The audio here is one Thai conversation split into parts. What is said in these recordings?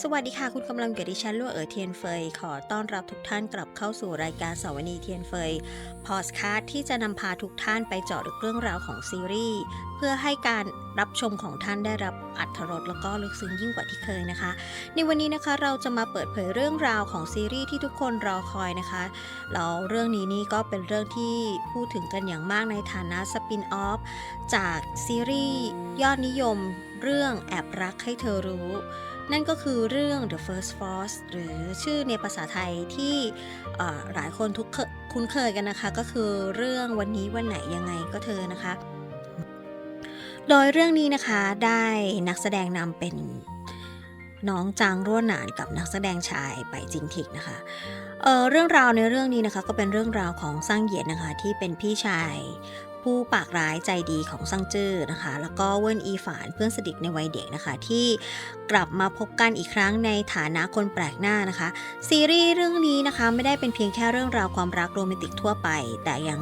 สวัสดีค่ะคุณกำลังอยู่กับดิฉันลั่วเอ๋อเทียนเฟยขอต้อนรับทุกท่านกลับเข้าสู่รายการสาวนีเทียนเฟยพอดคาสต์ที่จะนำพาทุกท่านไปเจาะลึกเรื่องราวของซีรีส์เพื่อให้การรับชมของท่านได้รับอรรถรสแล้วก็ลึกซึ้งยิ่งกว่าที่เคยนะคะในวันนี้นะคะเราจะมาเปิดเผยเรื่องราวของซีรีส์ที่ทุกคนรอคอยนะคะแล้วเรื่องนี้นี่ก็เป็นเรื่องที่พูดถึงกันอย่างมากในฐานะสปินออฟจากซีรีส์ยอดนิยมเรื่องแอบรักให้เธอรู้นั่นก็คือเรื่อง The First Force หรือชื่อในภาษาไทยที่หลายคนคุ้นเคยกันนะคะก็คือเรื่องวันนี้วันไหนยังไงก็เธอนะคะโดยเรื่องนี้นะคะได้นักแสดงนำเป็นน้องจางร่วนหนานกับนักแสดงชายไปจิงทิกนะคะเรื่องราวในเรื่องนี้นะคะก็เป็นเรื่องราวของซั่งเหยียนนะคะที่เป็นพี่ชายผู้ปากร้ายใจดีของซั่งจื้อนะคะแล้วก็เวินอีฝานเพื่อนสนิทในวัยเด็กนะคะที่กลับมาพบกันอีกครั้งในฐานะคนแปลกหน้านะคะซีรีส์เรื่องนี้นะคะไม่ได้เป็นเพียงแค่เรื่องราวความรักโรแมนติกทั่วไปแต่ยัง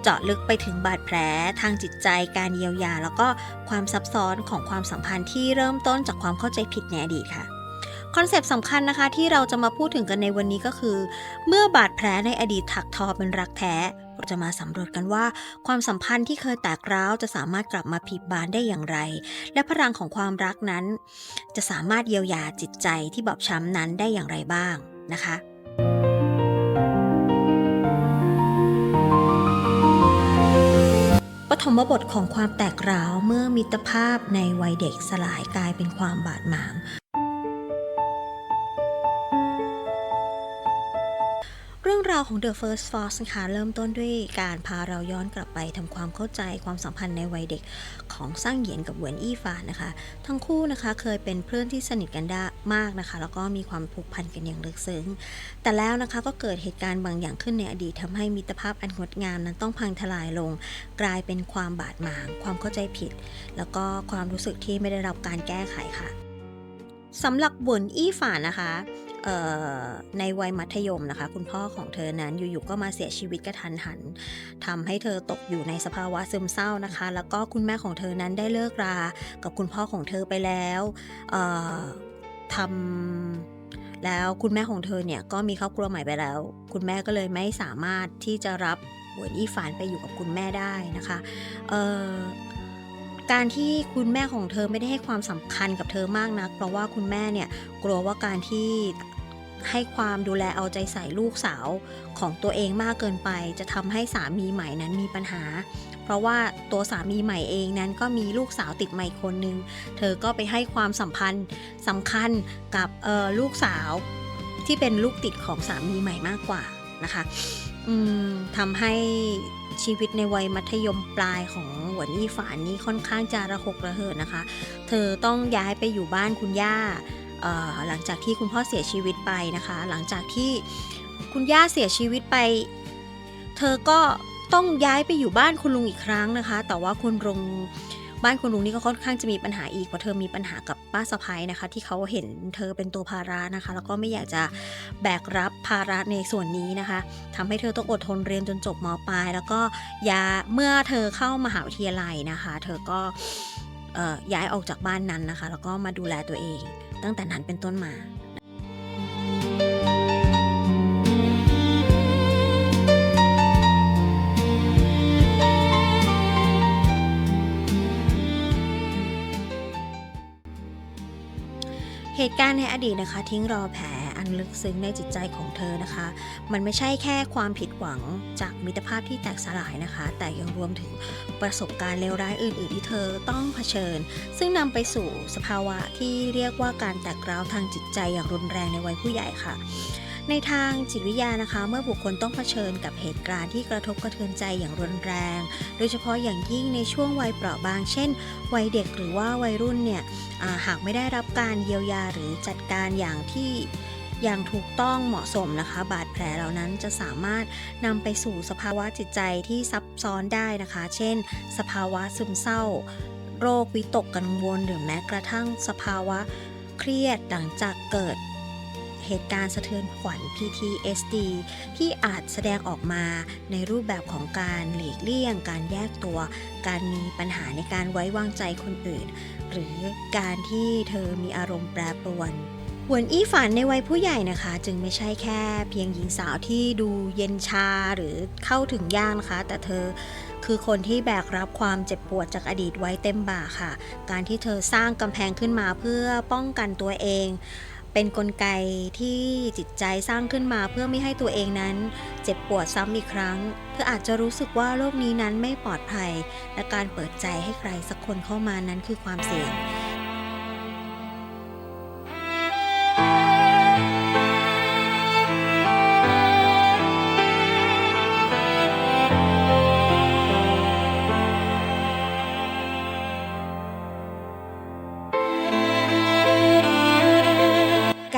เจาะลึกไปถึงบาดแผลทางจิตใจการเยียวยาแล้วก็ความซับซ้อนของความสัมพันธ์ที่เริ่มต้นจากความเข้าใจผิดในอดีตค่ะคอนเซปต์สำคัญนะคะที่เราจะมาพูดถึงกันในวันนี้ก็คือเมื่อบาดแผลในอดีตถักทอเป็นรักแท้เราจะมาสำรวจกันว่าความสัมพันธ์ที่เคยแตกร้าวจะสามารถกลับมาผลิบานได้อย่างไรและพลังของความรักนั้นจะสามารถเยียวยาจิตใจที่บอบช้ำนั้นได้อย่างไรบ้างนะคะปฐมบทของความแตกร้าวเมื่อมิตรภาพในวัยเด็กสลายกลายเป็นความบาดหมาง เรื่องราวของ The First Force นะคะเริ่มต้นด้วยการพาเราย้อนกลับไปทำความเข้าใจความสัมพันธ์ในวัยเด็กของซ่างเหยียนกับเหวินอี้ฟานนะคะทั้งคู่นะคะเคยเป็นเพื่อนที่สนิทกันได้มากนะคะแล้วก็มีความผูกพันกันอย่างลึกซึ้งแต่แล้วนะคะก็เกิดเหตุการณ์บางอย่างขึ้นในอดีตทำให้มิตรภาพอันงดงามนั้นต้องพังทลายลงกลายเป็นความบาดหมางความเข้าใจผิดแล้วก็ความรู้สึกที่ไม่ได้รับการแก้ไขค่ะสำหรับเหวินอี้ฟานนะคะ ในวัยมัธยมนะคะคุณพ่อของเธอนั้นอยู่ๆก็มาเสียชีวิตกระทันหันทำให้เธอตกอยู่ในสภาวะซึมเศร้านะคะแล้วก็คุณแม่ของเธอนั้นได้เลิกรากับคุณพ่อของเธอไปแล้วทแล้วคุณแม่ของเธอเนี่ยก็มีครอบครัวใหม่ไปแล้วคุณแม่ก็เลยไม่สามารถที่จะรับเหวินอี้ฝานไปอยู่กับคุณแม่ได้นะคะเอ่อการที่คุณแม่ของเธอไม่ได้ให้ความสำคัญกับเธอมากนักเพราะว่าคุณแม่เนี่ยกลัวว่าการที่ให้ความดูแลเอาใจใส่ลูกสาวของตัวเองมากเกินไปจะทำให้สามีใหม่นั้นมีปัญหาเพราะว่าตัวสามีใหม่เองนั้นก็มีลูกสาวติดใหม่คนนึงเธอก็ไปให้ความสัมพันธ์สำคัญกับลูกสาวที่เป็นลูกติดของสามีใหม่มากกว่านะคะทำให้ชีวิตในวัยมัธยมปลายของหวนอี้ฝานนี่ค่อนข้างจะระหกระเหินนะคะเธอต้องย้ายไปอยู่บ้านคุณย่าหลังจากที่คุณพ่อเสียชีวิตไปนะคะหลังจากที่คุณย่าเสียชีวิตไปเธอก็ต้องย้ายไปอยู่บ้านคุณลุงอีกครั้งนะคะแต่ว่าบ้านคุณลุงนี่ก็ค่อนข้างจะมีปัญหาอีกเพราะเธอมีปัญหากับป้าสะใภ้นะคะที่เขาเห็นเธอเป็นตัวภาระนะคะแล้วก็ไม่อยากจะแบกรับภาระในส่วนนี้นะคะทำให้เธอต้องอดทนเรียนจนจบม.ปลายแล้วก็เมื่อเธอเข้ามหาวิทยาลัยนะคะเธอก็ย้ายออกจากบ้านนั้นนะคะแล้วก็มาดูแลตัวเองตั้งแต่นั้นเป็นต้นมาเหตุการณ์ในอดีตนะคะทิ้งรอยแผลอันลึกซึ้งในจิตใจของเธอนะคะมันไม่ใช่แค่ความผิดหวังจากมิตรภาพที่แตกสลายนะคะแต่ยังรวมถึงประสบการณ์เลวร้ายอื่นๆที่เธอต้องเผชิญซึ่งนำไปสู่สภาวะที่เรียกว่าการแตกร้าวทางจิตใจอย่างรุนแรงในวัยผู้ใหญ่ค่ะในทางจิตวิทยานะคะเมื่อบุคคลต้องเผชิญกับเหตุการณ์ที่กระทบกระเทือนใจอย่างรุนแรงโดยเฉพาะอย่างยิ่งในช่วงวัยเปราะบางเช่นวัยเด็กหรือว่าวัยรุ่นเนี่ยหากไม่ได้รับการเยียวยาหรือจัดการอย่างถูกต้องเหมาะสมนะคะบาดแผลเหล่านั้นจะสามารถนำไปสู่สภาวะจิตใจที่ซับซ้อนได้นะคะเช่นสภาวะซึมเศร้าโรควิตกกังวลหรือแม้กระทั่งสภาวะเครียดหลังจากเกิดเหตุการณ์สะเทือนขวัญ PTSD ที่อาจแสดงออกมาในรูปแบบของการหลีกเลี่ยงการแยกตัวการมีปัญหาในการไว้วางใจคนอื่นหรือการที่เธอมีอารมณ์แปรปรวน หวนอี้ฝันในวัยผู้ใหญ่นะคะจึงไม่ใช่แค่เพียงหญิงสาวที่ดูเย็นชาหรือเข้าถึงยากนะคะแต่เธอคือคนที่แบกรับความเจ็บปวดจากอดีตไว้เต็มบ่าค่ะการที่เธอสร้างกำแพงขึ้นมาเพื่อป้องกันตัวเองเป็นกลไกที่จิตใจสร้างขึ้นมาเพื่อไม่ให้ตัวเองนั้นเจ็บปวดซ้ำอีกครั้งเธออาจจะรู้สึกว่าโลกนี้นั้นไม่ปลอดภัยและการเปิดใจให้ใครสักคนเข้ามานั้นคือความเสี่ยง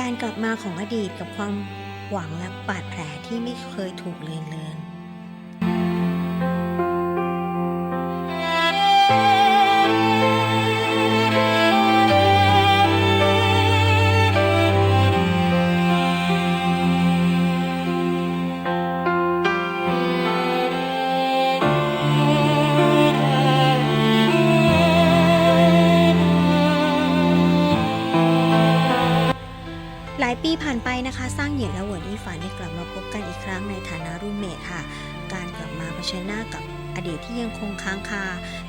การกลับมาของอดีตกับความหวังและบาดแผลที่ไม่เคยถูกเลือนเลือน หลายปีผ่านไปนะคะสร้างเหยียนและเหวินอี้ฝันได้กลับมาพบกันอีกครั้งในฐานะรูมเมทค่ะการกลับมาเผชิญหน้ากับอดีตที่ยังคงค้างคา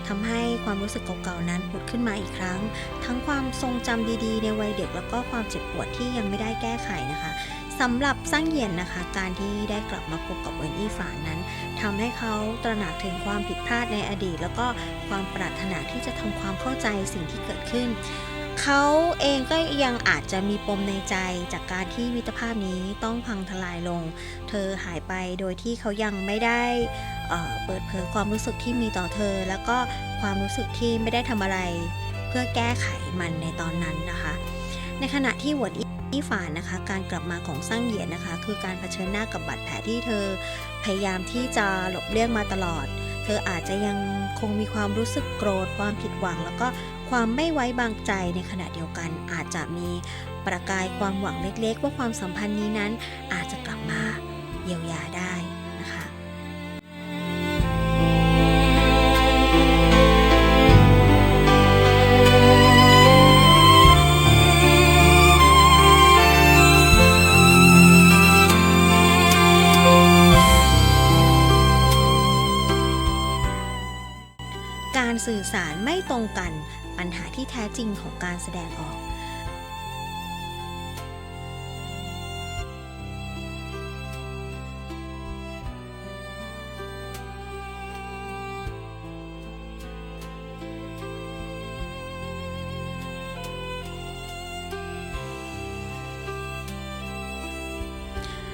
ทำให้ความรู้สึกเก่าๆนั้นผุดขึ้นมาอีกครั้งทั้งความทรงจำดีๆในวัยเด็กแล้วก็ความเจ็บปวดที่ยังไม่ได้แก้ไขนะคะสำหรับสร้างเหยียนนะคะการที่ได้กลับมาพบกับเหวินอี้ฝันนั้นทำให้เขาตระหนักถึงความผิดพลาดในอดีตแล้วก็ความปรารถนาที่จะทำความเข้าใจสิ่งที่เกิดขึ้น เขาเองก็ยังอาจจะมีปมในใจจากการที่มิตรภาพนี้ต้องพังทลายลง เธอหายไปโดยที่เขายังไม่ได้เปิดเผยความรู้สึกที่มีต่อเธอแล้วก็ความรู้สึกที่ไม่ได้ทำอะไรเพื่อแก้ไขมันในตอนนั้นนะคะในขณะที่หวนอี้ฝานนะคะการกลับมาของซั่งเหยียนนะคะคือการเผชิญหน้ากับบาดแผลที่เธอพยายามที่จะหลบเลี่ยงมาตลอดเธออาจจะยังคงมีความรู้สึกโกรธความผิดหวังแล้วก็ความไม่ไว้วางใจในขณะเดียวกันอาจจะมีประกายความหวังเล็กๆว่าความสัมพันธ์นี้นั้นอาจจะกลับมาเยียวยาได้นะคะ การสื่อสารไม่ตรงกันปัญหาที่แท้จริงของการแสดงออก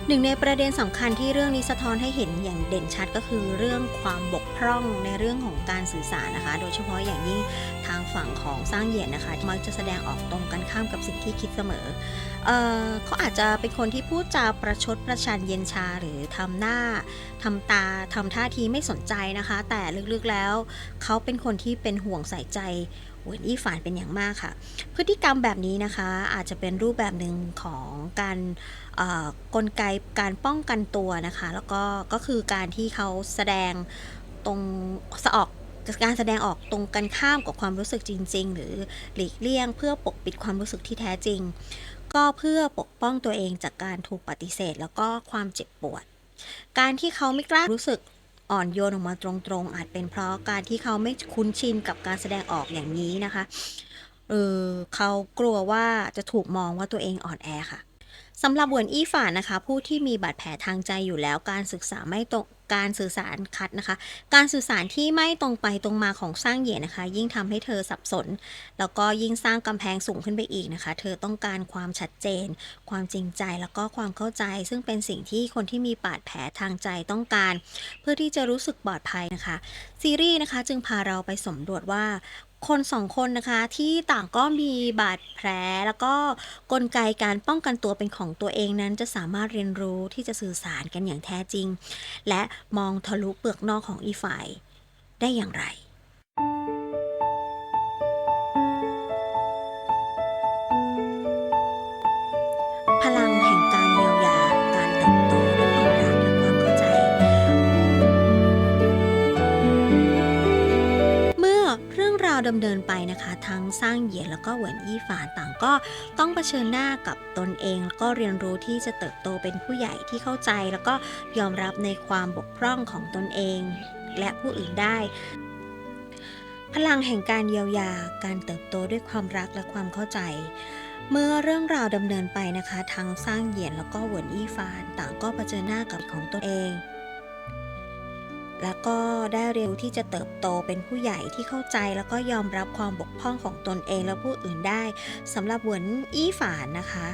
หนึ่งในประเด็นสำคัญที่เรื่องนี้สะท้อนให้เห็นอย่างเด่นชัดก็คือเรื่องความบกพร่องในเรื่องของการสื่อสารนะคะโดยเฉพาะอย่างยิ่งทางฝั่งของสร้างเหยียนนะคะมักจะแสดงออกตรงกันข้ามกับสิ่งที่คิดเสมอเขาอาจจะเป็นคนที่พูดจาประชดประชันเย็นชาหรือทำหน้าทำตาทำท่าทีไม่สนใจนะคะแต่ลึกๆแล้วเขาเป็นคนที่เป็นห่วงใส่ใจเหวินอี้ฝานเป็นอย่างมากค่ะพฤติกรรมแบบนี้นะคะอาจจะเป็นรูปแบบหนึ่งของการกลไกการป้องกันตัวนะคะแล้วก็คือการที่เขาแสดงตรงออกการแสดงออกตรงกันข้ามกับความรู้สึกจริงๆหรือหลีกเลี่ยงเพื่อปกปิดความรู้สึกที่แท้จริงก็เพื่อปกป้องตัวเองจากการถูกปฏิเสธแล้วก็ความเจ็บปวดการที่เขาไม่กล้ารู้สึกอ่อนโยนออกมาตรงๆอาจเป็นเพราะการที่เขาไม่คุ้นชินกับการแสดงออกอย่างนี้นะคะเขากลัวว่าจะถูกมองว่าตัวเองอ่อนแอค่ะ สำหรับเหวินอี้ฝ่านนะคะผู้ที่มีบาดแผลทางใจอยู่แล้วการศึกษาไม่ตรงการสื่อสารคัดนะคะการสื่อสารที่ไม่ตรงไปตรงมาของสร้างเหยียนนะคะยิ่งทำให้เธอสับสนแล้วก็ยิ่งสร้างกำแพงสูงขึ้นไปอีกนะคะเธอต้องการความชัดเจนความจริงใจแล้วก็ความเข้าใจซึ่งเป็นสิ่งที่คนที่มีบาดแผลทางใจต้องการเพื่อที่จะรู้สึกปลอดภัยนะคะซีรีส์นะคะจึงพาเราไปสำรวจว่าคนสองคนนะคะที่ต่างก็มีบาดแผลแล้วก็กลไกการป้องกันตัวเป็นของตัวเองนั้นจะสามารถเรียนรู้ที่จะสื่อสารกันอย่างแท้จริงและมองทะลุเปลือกนอกของอีกฝ่ายได้อย่างไรพลังแห่งการเยียวยาการเติบโตด้วยความรักและความเข้าใจ เมื่อเรื่องราวดำเนินไปนะคะ ทั้งซ่างเหยียนแล้วก็เหวินอี้ฝานต่างก็ต้องเผชิญหน้ากับตนเองแล้วก็เรียนรู้ที่จะเติบโตเป็นผู้ใหญ่ที่เข้าใจแล้วก็ยอมรับในความบกพร่องของตนเองและผู้อื่นได้พลังแห่งการเยียวยาการเติบโตด้วยความรักและความเข้าใจเมื่อเรื่องราวดำเนินไปนะคะทั้งซ่างเหยียนแล้วก็เหวินอี้ฟานต่างก็เผชิญหน้ากับของตนเอง แล้วก็ได้เรียนรู้ที่จะเติบโตเป็นผู้ใหญ่ที่เข้าใจแล้วก็ยอมรับความบกพร่องของตนเองและผู้อื่นได้สำหรับเหวินอี้ฝานนะคะ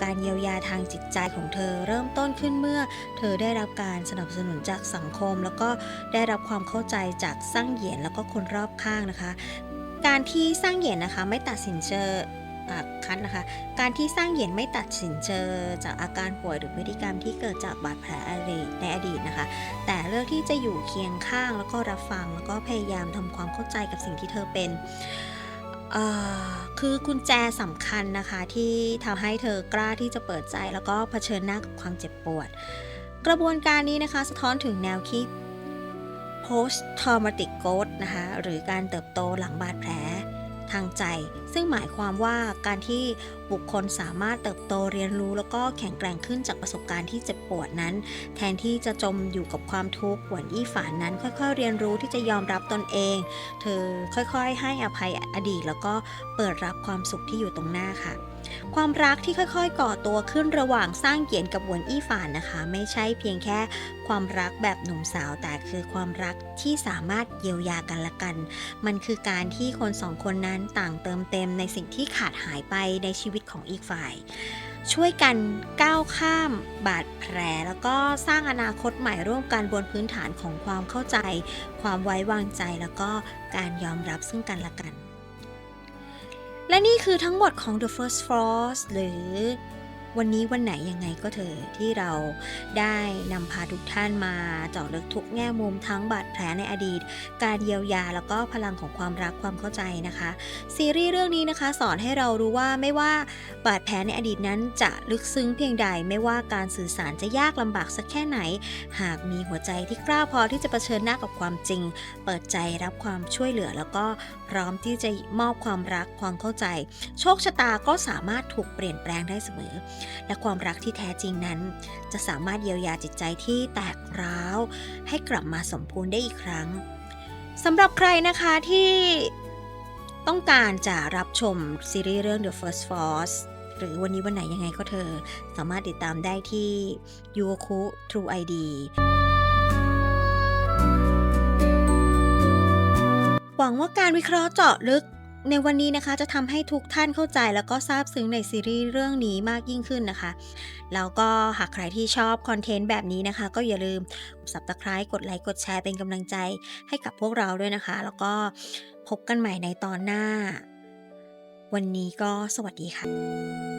การเยียวยาทางจิตใจของเธอเริ่มต้นขึ้นเมื่อเธอได้รับการสนับสนุนจากสังคมแล้วก็ได้รับความเข้าใจจากซั่งเหยียนแล้วก็คนรอบข้างนะคะการที่ซั่งเหยียนนะคะไม่ตัดสินเจอคันนะคะการที่สร้างเหยียนไม่ตัดสินเจอจากอาการป่วยหรือพฤติกรรมที่เกิดจากบาดแผลในอดีตนะคะแต่เลือกที่จะอยู่เคียงข้างแล้วก็รับฟังแล้วก็พยายามทำความเข้าใจกับสิ่งที่เธอเป็นคือกุญแจสำคัญนะคะที่ทำให้เธอกล้าที่จะเปิดใจแล้วก็เผชิญหน้ากับความเจ็บปวดกระบวนการนี้นะคะสะท้อนถึงแนวคิด post traumatic growth นะคะหรือการเติบโตหลังบาดแผลทางใจซึ่งหมายความว่าการที่บุคคลสามารถเติบโตเรียนรู้แล้วก็แข็งแกร่งขึ้นจากประสบการณ์ที่เจ็บปวดนั้นแทนที่จะจมอยู่กับความทุกข์เหวินอี้ฝานนั้นค่อยๆเรียนรู้ที่จะยอมรับตนเองเธอค่อยๆให้อภัยอดีตแล้วก็เปิดรับความสุขที่อยู่ตรงหน้าค่ะความรักที่ค่อยๆก่อตัวขึ้นระหว่างสร้างเหยียนกับเหวินอี้ฝานนะคะไม่ใช่เพียงแค่ความรักแบบหนุ่มสาวแต่คือความรักที่สามารถเยียวยากันและกันมันคือการที่คนสองคนนั้นต่างเติมเต็มในสิ่งที่ขาดหายไปในชีวิตของอีกฝ่ายช่วยกันก้าวข้ามบาดแผลแล้วก็สร้างอนาคตใหม่ร่วมกันบนพื้นฐานของความเข้าใจความไว้วางใจแล้วก็การยอมรับซึ่งกันและกันและนี่คือทั้งหมดของ The First Frost หรือวันนี้วันไหนยังไงก็เถอะที่เราได้นำพาทุกท่านมาเจาะลึกทุกแง่มุมทั้งบาดแผลในอดีตการเยียวยาแล้วก็พลังของความรักความเข้าใจนะคะซีรีส์เรื่องนี้นะคะสอนให้เรารู้ว่าไม่ว่าบาดแผลในอดีตนั้นจะลึกซึ้งเพียงใดไม่ว่าการสื่อสารจะยากลำบากสักแค่ไหนหากมีหัวใจที่กล้าพอที่จะเผชิญหน้ากับความจริงเปิดใจรับความช่วยเหลือแล้วก็พร้อมที่จะมอบความรักความเข้าใจโชคชะตาก็สามารถถูกเปลี่ยนแปลงได้เสมอและความรักที่แท้จริงนั้นจะสามารถเยียวยาจิตใจที่แตกร้าวให้กลับมาสมบูรณ์ได้อีกครั้งสำหรับใครนะคะที่ต้องการจะรับชมซีรีส์เรื่อง The First Force หรือวันนี้วันไหนยังไงก็เธอสามารถติดตามได้ที่ Youku True ID หวังว่าการวิเคราะห์เจาะลึกในวันนี้นะคะจะทำให้ทุกท่านเข้าใจแล้วก็ซาบซึ้งในซีรีส์เรื่องนี้มากยิ่งขึ้นนะคะแล้วก็หากใครที่ชอบคอนเทนต์แบบนี้นะคะก็อย่าลืม Subscribe กดไลค์กดแชร์เป็นกำลังใจให้กับพวกเราด้วยนะคะแล้วก็พบกันใหม่ในตอนหน้าวันนี้ก็สวัสดีค่ะ